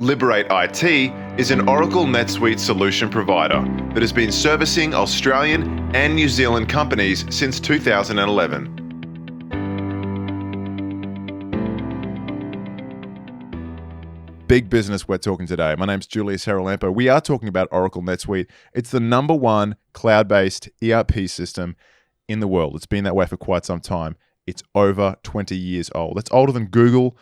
Liberate IT is an Oracle NetSuite solution provider that has been servicing Australian and New Zealand companies since 2011. Big business we're talking today. My name's Julius. We are talking about Oracle NetSuite. It's the number one cloud-based ERP system in the world. It's been that way for quite some time. It's over 20 years old. It's older than Google.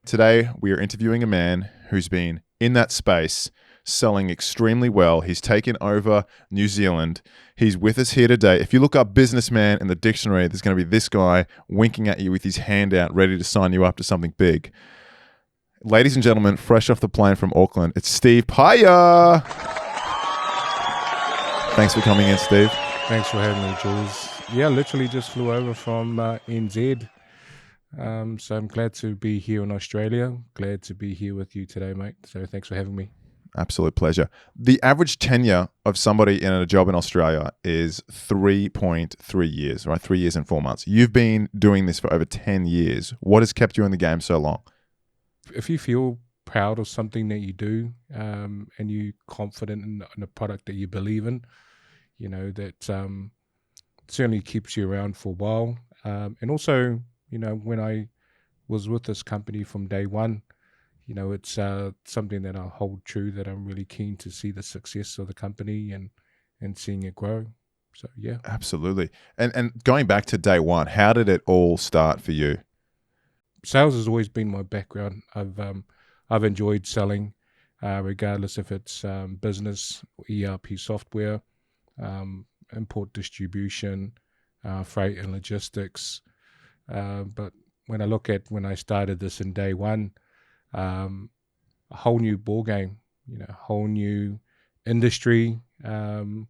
Today, we are interviewing a man who's been in that space, selling extremely well. He's taken over New Zealand. He's with us here today. If you look up businessman in the dictionary, there's going to be this guy winking at you with his hand out, ready to sign you up to something big. Ladies and gentlemen, fresh off the plane from Auckland, it's Steve Paea. Thanks for coming in, Steve. Thanks for having me, Jules. Yeah, literally just flew over from NZ. So I'm glad to be here in Australia. Glad to be here with you today, mate. So thanks for having me. Absolute pleasure. The average tenure of somebody in a job in Australia is 3.3 years, right? 3 years and 4 months. You've been doing this for over 10 years. What has kept you in the game so long? If you feel proud of something that you do, and you're confident in the product that you believe in, you know, that certainly keeps you around for a while. And also, you know, when I was with this company from day one, you know, it's something that I hold true, that I'm really keen to see the success of the company and seeing it grow. So, yeah. Absolutely. And going back to day one, how did it all start for you? Sales has always been my background. I've enjoyed selling, regardless if it's business, ERP software, import distribution, freight and logistics. But when I look at when I started this in day one, a whole new ball game, you know, a whole new industry, and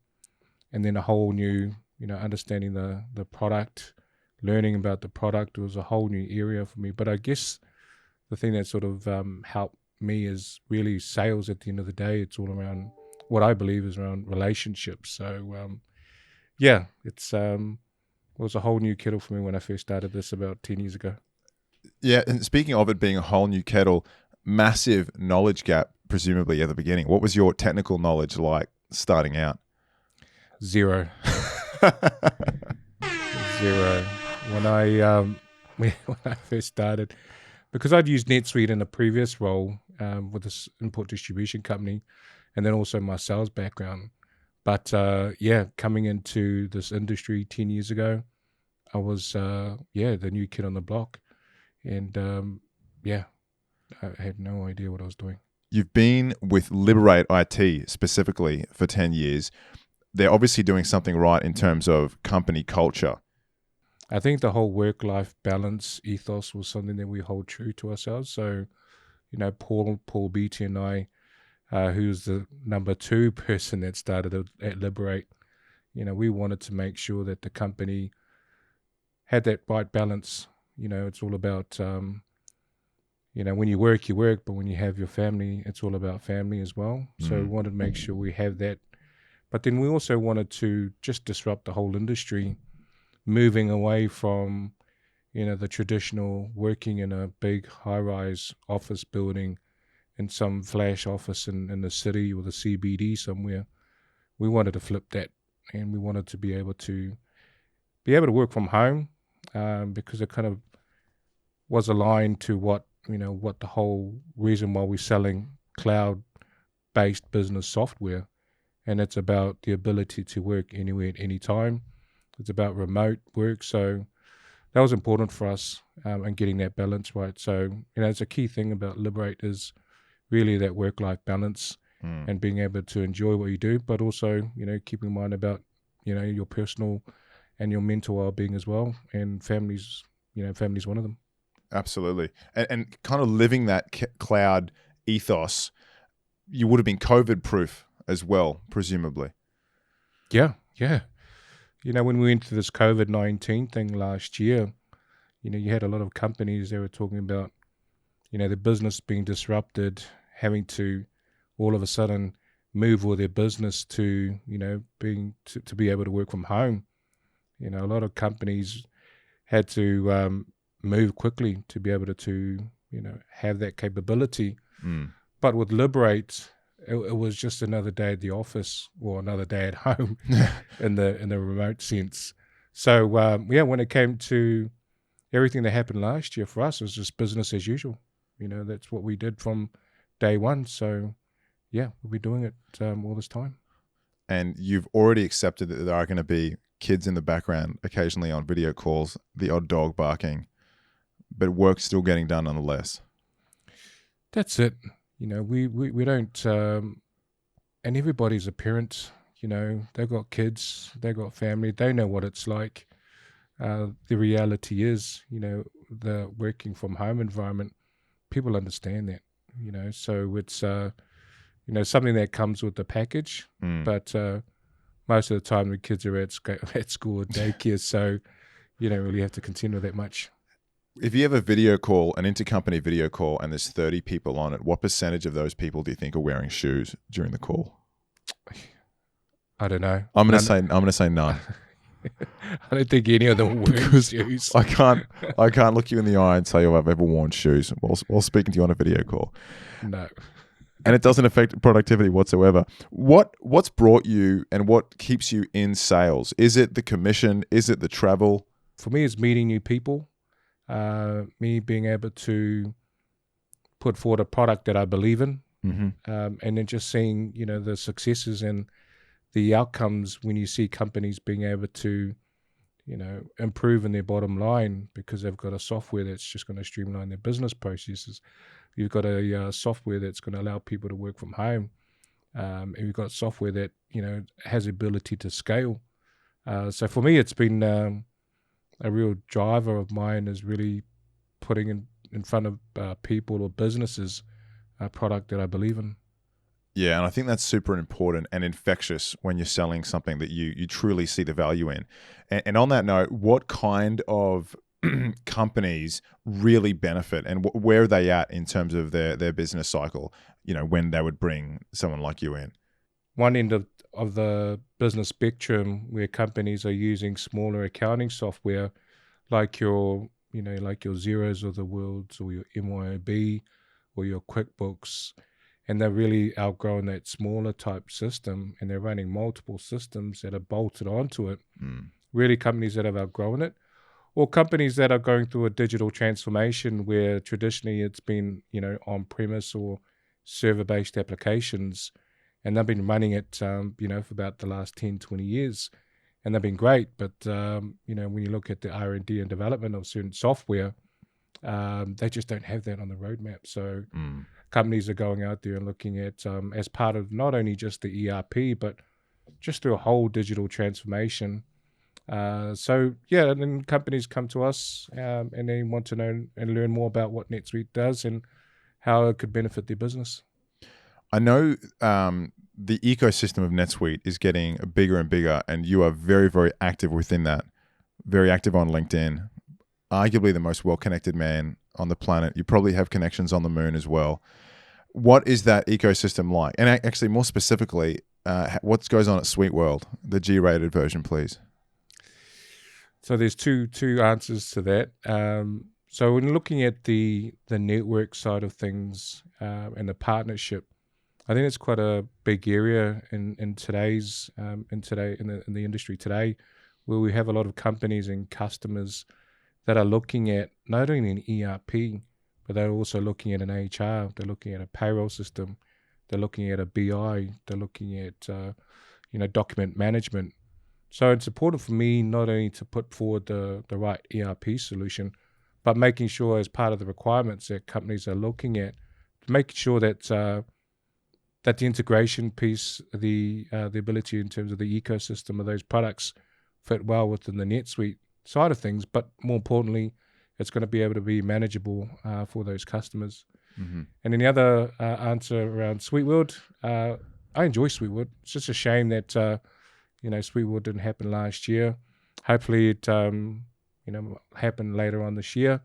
then a whole new, you know, understanding the product, learning about the product. It was a whole new area for me. But I guess the thing that sort of helped me is really sales. At the end of the day, it's all around what I believe is around relationships. So yeah, it was a whole new kettle for me when I first started this about 10 years ago. Yeah, and speaking of it being a whole new kettle, massive knowledge gap, presumably at the beginning. What was your technical knowledge like starting out? Zero. Zero. When I first started, because I'd used NetSuite in a previous role with this import distribution company, and then also my sales background. But yeah, coming into this industry 10 years ago, I was the new kid on the block, and yeah, I had no idea what I was doing. You've been with Liberate IT specifically for 10 years. They're obviously doing something right in terms of company culture. I think the whole work-life balance ethos was something that we hold true to ourselves. So, you know, Paul Beatty and I, who's the number 2 person that started at Liberate, you know, we wanted to make sure that the company had that right balance. You know, it's all about, you know, when you work, but when you have your family, it's all about family as well. So we wanted to make sure we have that. But then we also wanted to just disrupt the whole industry, moving away from, you know, the traditional working in a big high-rise office building in some flash office in the city or the CBD somewhere. We wanted to flip that, and we wanted to be able to work from home, because it kind of was aligned to what the whole reason why we're selling cloud-based business software, and it's about the ability to work anywhere at any time. It's about remote work, so that was important for us, and getting that balance right. So, you know, it's a key thing about Liberate is really that work-life balance and being able to enjoy what you do, but also, you know, keep in mind about, you know, your personal and your mental well-being as well, and family's one of them. Absolutely. And kind of living that cloud ethos, you would have been COVID-proof as well, presumably. Yeah. You know, when we went through this COVID-19 thing last year, you know, you had a lot of companies that were talking about, you know, the business being disrupted, having to all of a sudden move all their business to, you know, to be able to work from home. You know, a lot of companies had to move quickly to be able to, you know, have that capability. But with Liberate, it was just another day at the office or another day at home in the remote sense. So when it came to everything that happened last year for us, it was just business as usual. That's what we did from day one. So yeah, we'll be doing it all this time. And you've already accepted that there are going to be kids in the background occasionally on video calls, the odd dog barking, but work's still getting done nonetheless. That's it. We don't, and everybody's a parent. They've got kids, they've got family, they know what it's like. The reality is, the working from home environment, people understand that. So it's something that comes with the package. But most of the time the kids are at school or daycare, so you don't really have to contend with that much. If you have a video call, an intercompany video call, and there's 30 people on it, what percentage of those people do you think are wearing shoes during the call? I don't know. I'm gonna say none. I don't think any of them wear shoes. I can't look you in the eye and tell you I've ever worn shoes while speaking to you on a video call. No. And it doesn't affect productivity whatsoever. What's brought you and what keeps you in sales? Is it the commission? Is it the travel? For me, it's meeting new people. Me being able to put forward a product that I believe in, and then just seeing the successes and the outcomes when you see companies being able to improve in their bottom line because they've got a software that's just going to streamline their business processes. You've got a software that's going to allow people to work from home, and you've got software that has the ability to scale. So for me, it's been a real driver of mine is really putting in front of people or businesses a product that I believe in. Yeah, and I think that's super important and infectious when you're selling something that you truly see the value in. And on that note, what kind of companies really benefit and where are they at in terms of their business cycle, when they would bring someone like you in? One end of the business spectrum where companies are using smaller accounting software like your Xeros of the world or your MYOB or your QuickBooks, and they're really outgrowing that smaller type system and they're running multiple systems that are bolted onto it. Really companies that have outgrown it, or companies that are going through a digital transformation where traditionally it's been on-premise or server-based applications, and they've been running it for about the last 10, 20 years, and they've been great. But when you look at the R&D and development of certain software, they just don't have that on the roadmap. So companies are going out there and looking at as part of not only just the ERP, but just through a whole digital transformation. And then companies come to us and they want to know and learn more about what NetSuite does and how it could benefit their business. I know the ecosystem of NetSuite is getting bigger and bigger, and you are very, very active within that, very active on LinkedIn, arguably the most well-connected man on the planet. You probably have connections on the moon as well. What is that ecosystem like? And actually, more specifically, what goes on at Sweet World, the G-rated version, please? So there's two answers to that. So when looking at the network side of things and the partnership, I think it's quite a big area in the industry today, where we have a lot of companies and customers that are looking at not only an ERP, but they're also looking at an HR, they're looking at a payroll system, they're looking at a BI, they're looking at document management. So it's important for me not only to put forward the right ERP solution, but making sure as part of the requirements that companies are looking at, making sure that that the integration piece, the ability in terms of the ecosystem of those products fit well within the NetSuite side of things, but more importantly, it's going to be able to be manageable for those customers. Mm-hmm. And then the other answer around SweetWorld, I enjoy SweetWorld. It's just a shame that SweetWorld didn't happen last year. Hopefully it happen later on this year.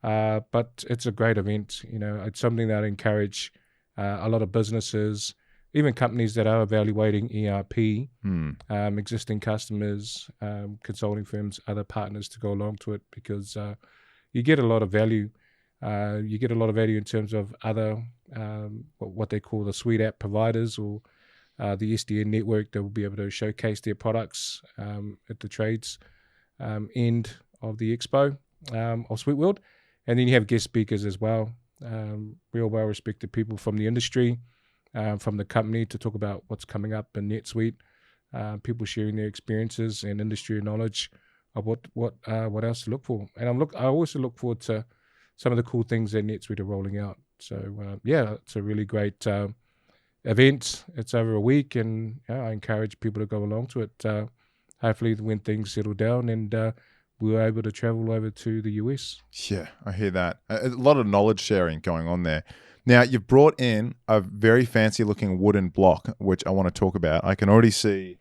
But it's a great event. It's something that I encourage a lot of businesses, even companies that are evaluating ERP, existing customers, consulting firms, other partners to go along to it, because you get a lot of value. You get a lot of value in terms of other what they call the suite app providers or the SDN network that will be able to showcase their products at the trades end of the expo of Sweet World. And then you have guest speakers as well, real well-respected people from the industry, from the company to talk about what's coming up in NetSuite, people sharing their experiences and industry knowledge of what else to look for. And I also look forward to some of the cool things that NetSuite are rolling out. So it's a really great event. It's over a week, and I encourage people to go along to it. Hopefully when things settle down and we were able to travel over to the US. Yeah, I hear that. A lot of knowledge sharing going on there. Now, you've brought in a very fancy looking wooden block, which I want to talk about. I can already see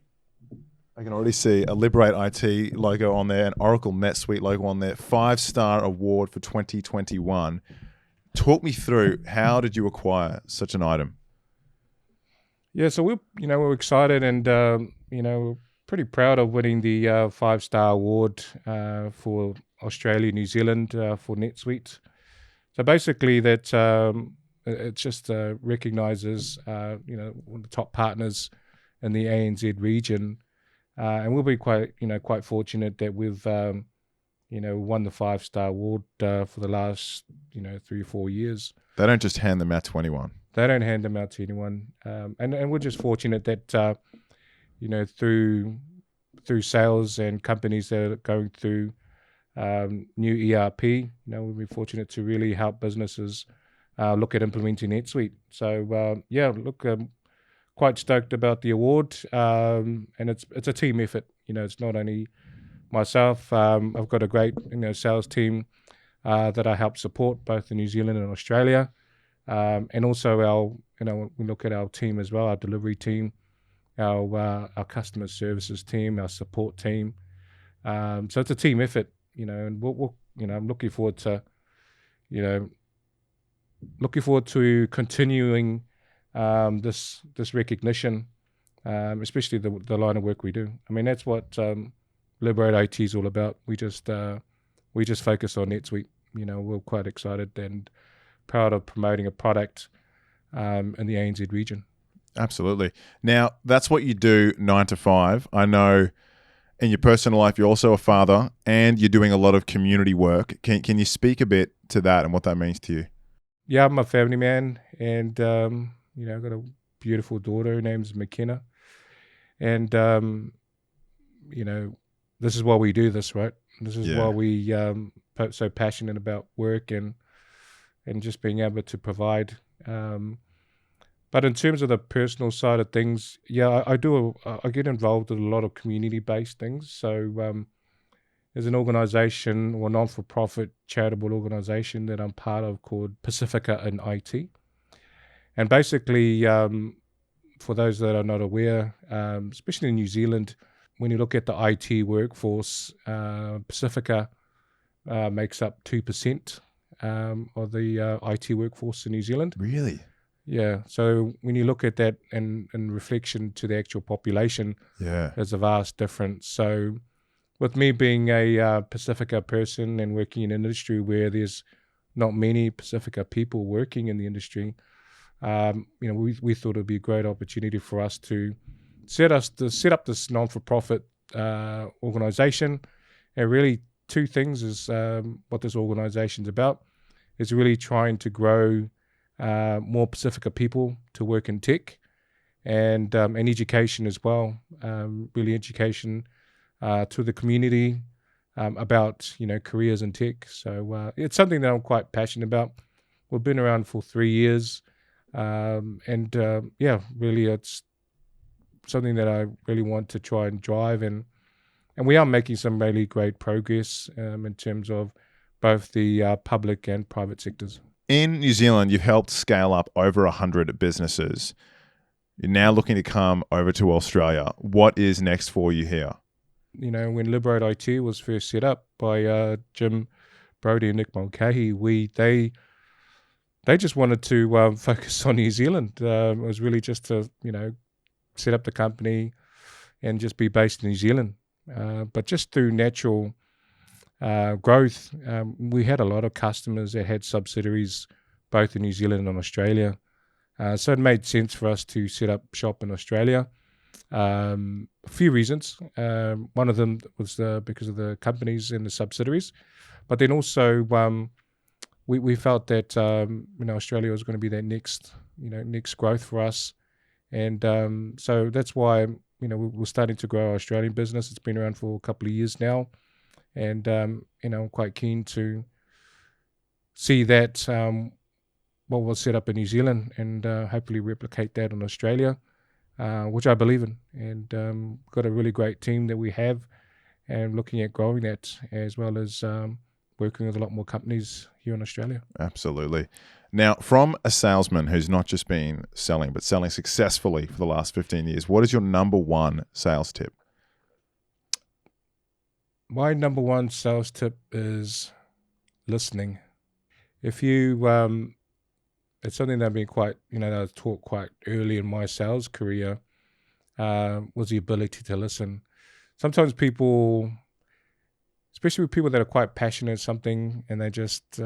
a Liberate IT logo on there, an Oracle NetSuite logo on there, 5-star award for 2021. Talk me through, how did you acquire such an item? Yeah, so we're excited and we're pretty proud of winning the 5-star award for Australia, New Zealand for NetSuite. So basically, that it just recognises one of the top partners in the ANZ region, and we'll be quite fortunate that we've won the 5-star award for the last 3 or 4 years. They don't just hand them out to anyone. They don't hand them out to anyone, and we're just fortunate that through sales and companies that are going through new ERP, we've been fortunate to really help businesses look at implementing NetSuite. So quite stoked about the award, and it's a team effort. It's not only myself. I've got a great sales team that I help support both in New Zealand and Australia, and also our we look at our team as well, our delivery team, our customer services team, our support team. So it's a team effort, and I'm looking forward to continuing this recognition, especially the line of work we do. I mean, that's what Liberate IT is all about. We just focus on NetSuite. We're quite excited and proud of promoting a product in the ANZ region. Absolutely. Now, that's what you do 9 to 5. I know in your personal life, you're also a father and you're doing a lot of community work. Can you speak a bit to that and what that means to you? Yeah, I'm a family man, and I've got a beautiful daughter. Her name's McKenna. And, this is why we do this, right? This is why we so passionate about work and just being able to provide. But in terms of the personal side of things, I get involved in a lot of community-based things. So there's an organization or non-for-profit charitable organization that I'm part of called Pacifica in IT. And basically, for those that are not aware, especially in New Zealand, when you look at the IT workforce, Pacifica makes up 2% of the IT workforce in New Zealand. Really? Yeah. So when you look at that in reflection to the actual population, there's a vast difference. So with me being a Pacifica person and working in an industry where there's not many Pacifica people working in the industry, we thought it would be a great opportunity for us to set up this non-for-profit organization. And really, two things is what this organization's about is really trying to grow more Pacifica people to work in tech and education as well. Really education to the community about careers in tech. So it's something that I'm quite passionate about. We've been around for 3 years, really it's something that I really want to try and drive, and we are making some really great progress in terms of both the public and private sectors. In New Zealand, you've helped scale up over 100 businesses. You're now looking to come over to Australia. What is next for you here? When Liberate IT was first set up by Jim Brody and Nick Mulcahy, they just wanted to focus on New Zealand. It was really just to, set up the company and just be based in New Zealand. But just through natural growth, we had a lot of customers that had subsidiaries both in New Zealand and Australia. So it made sense for us to set up shop in Australia. A few reasons. One of them was because of the companies and the subsidiaries, but then also we felt that Australia was going to be that next growth for us, and so that's why we're starting to grow our Australian business. It's been around for a couple of years now, and I'm quite keen to see that what was set up in New Zealand and hopefully replicate that in Australia, which I believe in. And got a really great team that we have, and looking at growing that, as well as working with a lot more companies here in Australia. Absolutely. Now, from a salesman who's not just been selling, but selling successfully for the last 15 years, what is your number one sales tip? My number one sales tip is listening. If you it's something that I've been that I was taught quite early in my sales career, was the ability to listen. Sometimes people, especially with people that are quite passionate at something, and they just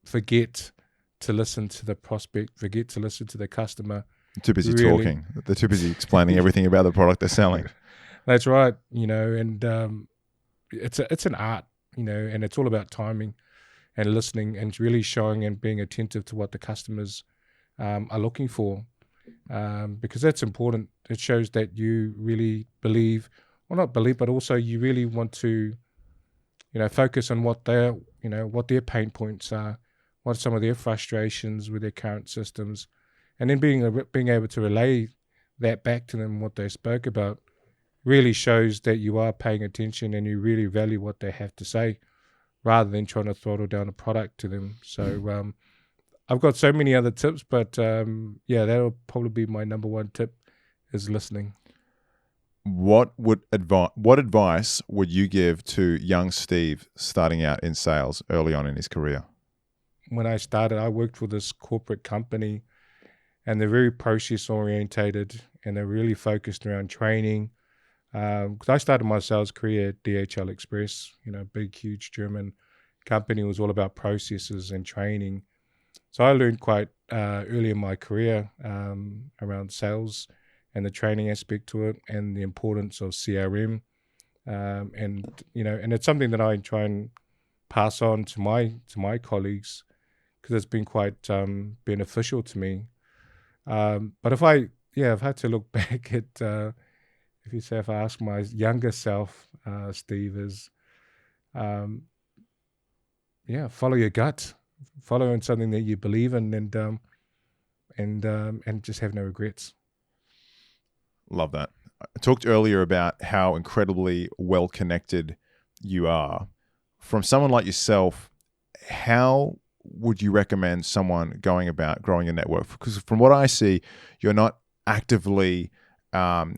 forget to listen to the prospect, forget to listen to the customer. They're too busy talking. They're too busy explaining everything about the product they're selling. That's right. And it's an art, and it's all about timing and listening and really showing and being attentive to what the customers are looking for, because that's important. It shows that you really believe, or not believe, but also you really want to, focus on what what their pain points are, what some of their frustrations with their current systems, and then being able to relay that back to them, what they spoke about, really shows that you are paying attention and you really value what they have to say, rather than trying to throttle down a product to them. So I've got so many other tips, but that'll probably be my number one tip, is listening. What advice would you give to young Steve starting out in sales early on in his career? When I started, I worked for this corporate company, and they're very process orientated, and they're really focused around training. Because I started my sales career at DHL Express, big, huge German company. It was all about processes and training. So I learned quite early in my career around sales and the training aspect to it, and the importance of CRM. And it's something that I try and pass on to my colleagues, because it's been quite beneficial to me. But if I had to look back at, if I ask my younger self, Steve, is, follow your gut, follow in something that you believe in, and just have no regrets. Love that. I talked earlier about how incredibly well connected you are. From someone like yourself, how would you recommend someone going about growing a network? Because from what I see, you're not actively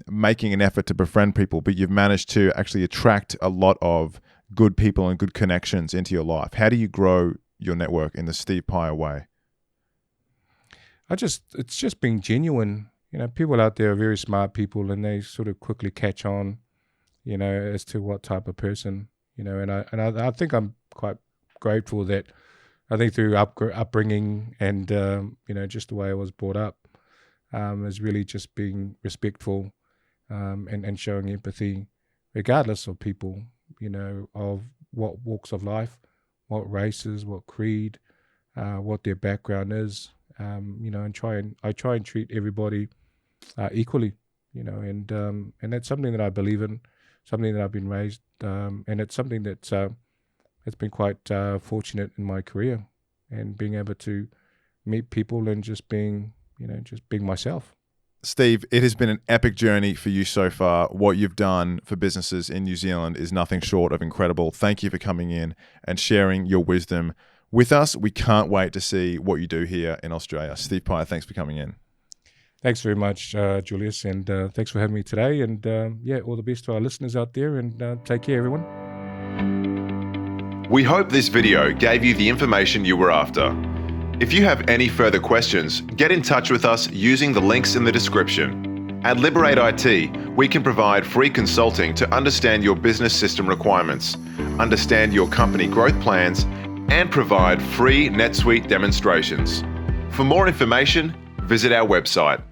making an effort to befriend people, but you've managed to actually attract a lot of good people and good connections into your life. How do you grow your network in the Steve Paea way? It's just being genuine. People out there are very smart people, and they sort of quickly catch on, as to what type of person, and I think I'm quite grateful that I think through upbringing and, just the way I was brought up, is really just being respectful, and showing empathy, regardless of people, of what walks of life, what races, what creed, what their background is, and I try and treat everybody equally, and that's something that I believe in, something that I've been raised, and it's something that's it's been quite fortunate in my career, and being able to meet people and just being myself. Steve, it has been an epic journey for you so far. What you've done for businesses in New Zealand is nothing short of incredible. Thank you for coming in and sharing your wisdom with us. We can't wait to see what you do here in Australia. Steve Paea, thanks for coming in. Thanks very much, Julius, and thanks for having me today. And all the best to our listeners out there, and take care, everyone. We hope this video gave you the information you were after. If you have any further questions, get in touch with us using the links in the description. At Liberate IT, we can provide free consulting to understand your business system requirements, understand your company growth plans, and provide free NetSuite demonstrations. For more information, visit our website